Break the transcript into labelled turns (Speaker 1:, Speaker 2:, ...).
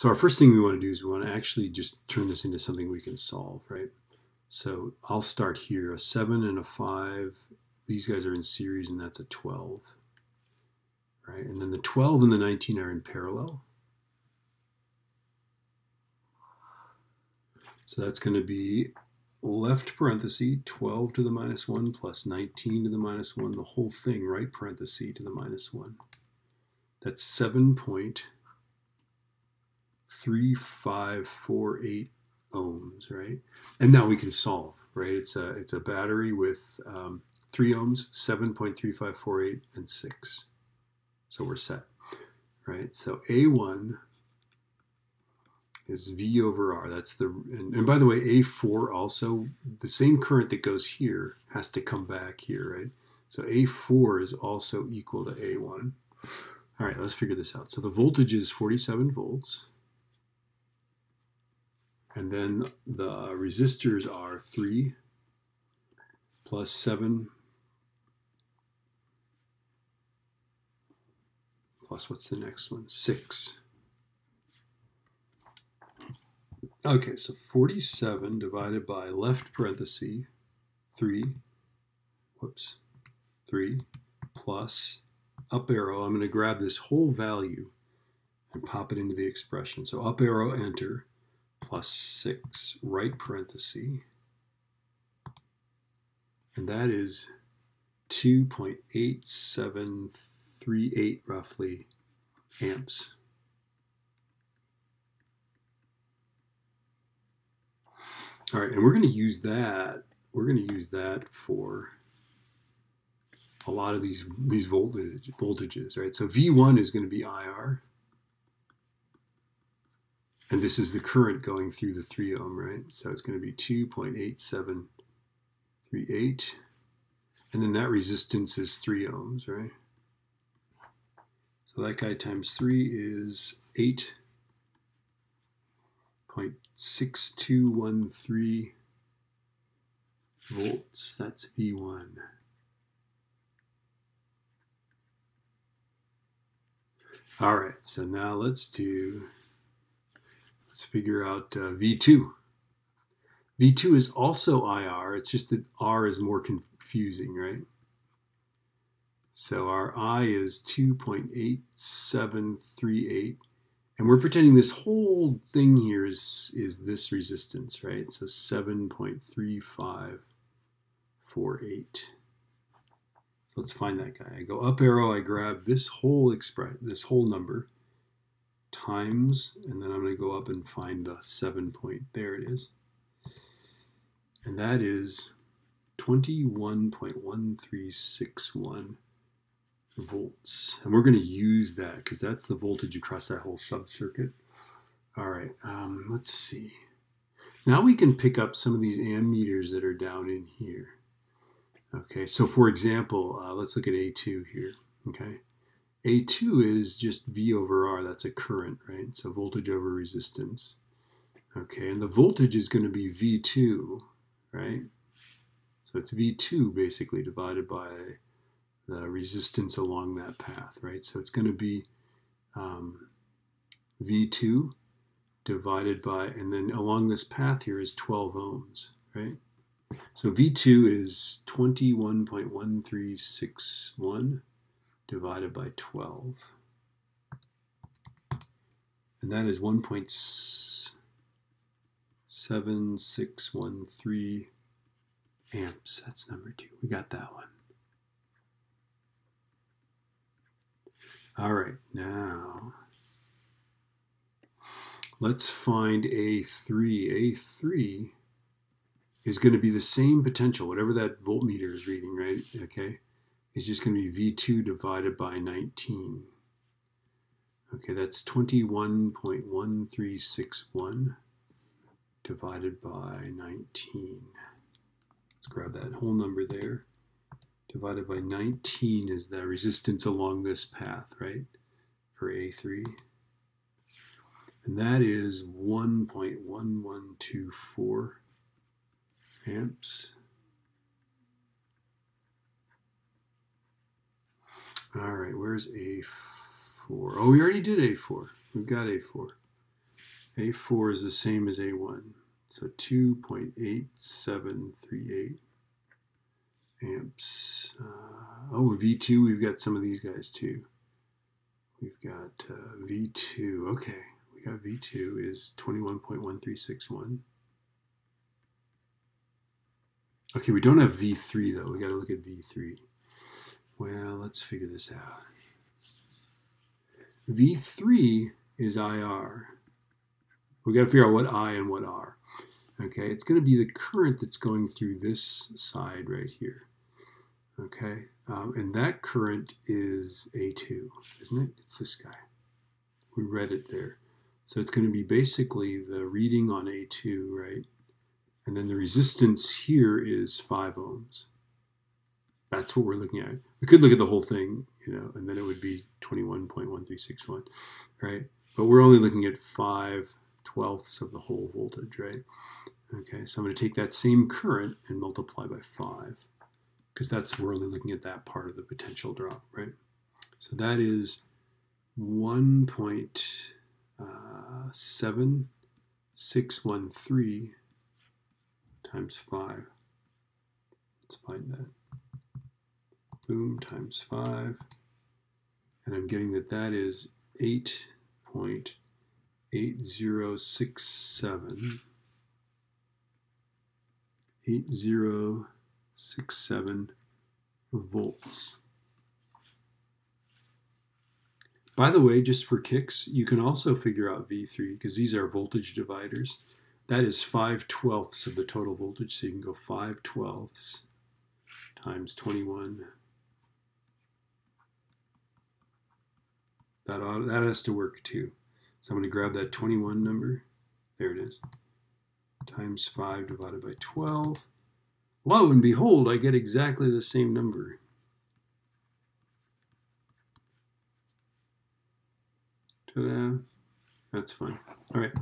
Speaker 1: So our first thing we want to do is we want to actually just turn this into something we can solve, right? So I'll start here, a 7 and a 5. These guys are in series, and that's a 12, right? And then the 12 and the 19 are in parallel. So that's going to be left parenthesis, 12 to the minus 1 plus 19 to the minus 1, the whole thing, right parenthesis to the minus 1. That's 7.3548 ohms, right? And now we can solve, right? It's a battery with 3 ohms, 7.3548, and 6. So we're set, right? So A1 is V over R. That's the, and by the way, A4 also, the same current that goes here has to come back here, right? So A4 is also equal to A1. All right, let's figure this out. So the voltage is 47 volts. And then the resistors are 3 plus 7 plus, what's the next one? 6. Okay, so 47 divided by left parenthesis 3, 3 plus up arrow. I'm going to grab this whole value and pop it into the expression. So up arrow, enter, plus 6, right parenthesis. And that is 2.8738 roughly amps. All right, and we're going to use that. We're going to use that for a lot of these voltages, right? So V1 is going to be IR. And this is the current going through the 3 ohm, right? So it's going to be 2.8738. And then that resistance is 3 ohms, right? So that guy times 3 is 8.6213 volts. That's V1. All right, so now let's figure out V2. V2 is also IR, it's just that R is more confusing, right? So our I is 2.8738, and we're pretending this whole thing here is this resistance, right? So 7.3548. So let's find that guy. I go up arrow, I grab this whole number, times, and then I'm going to go up and find the 7 point, there it is. And that is 21.1361 volts. And we're going to use that because that's the voltage across that whole sub-circuit. All right, let's see. Now we can pick up some of these ammeters that are down in here. Okay, so for example, let's look at A2 here, okay? A2 is just V over R, that's a current, right? So voltage over resistance. Okay, and the voltage is going to be V2, right? So it's V2 basically divided by the resistance along that path, right? So it's going to be V2 divided by, and then along this path here is 12 ohms, right? So V2 is 21.1361 divided by 12. And that is 1.7613 amps. That's number 2. We got that one. All right, now let's find A3. A3 is going to be the same potential, whatever that voltmeter is reading, right? Okay, it's just going to be V2 divided by 19. Okay, that's 21.1361 divided by 19. Let's grab that whole number there. Divided by 19 is the resistance along this path, right, for A3. And that is 1.1124 amps. All right, where's A4? Oh, we already did A4. We've got A4. A4 is the same as A1. So 2.8738 amps. Oh, V2, we've got some of these guys too. We've got V2. Okay, we got V2 is 21.1361. Okay, we don't have V3 though. We got to look at V3. Well, let's figure this out. V3 is IR. We got to figure out what I and what R. Okay, it's going to be the current that's going through this side right here. Okay, and that current is A2, isn't it? It's this guy. We read it there. So it's going to be basically the reading on A2, right? And then the resistance here is 5 ohms. That's what we're looking at. We could look at the whole thing, you know, and then it would be 21.1361, right? But we're only looking at 5/12 of the whole voltage, right? Okay, so I'm going to take that same current and multiply by 5, because we're only looking at that part of the potential drop, right? So that is 1.7613 times 5. Let's find that. Boom, times 5. And I'm getting that is 8.8067. 8067 volts. By the way, just for kicks, you can also figure out V3 because these are voltage dividers. That is 5/12 of the total voltage, so you can go 5/12 times 21. That has to work too. So I'm going to grab that 21 number. There it is. Times 5 divided by 12. Lo and behold, I get exactly the same number. Ta-da. That's fun. All right.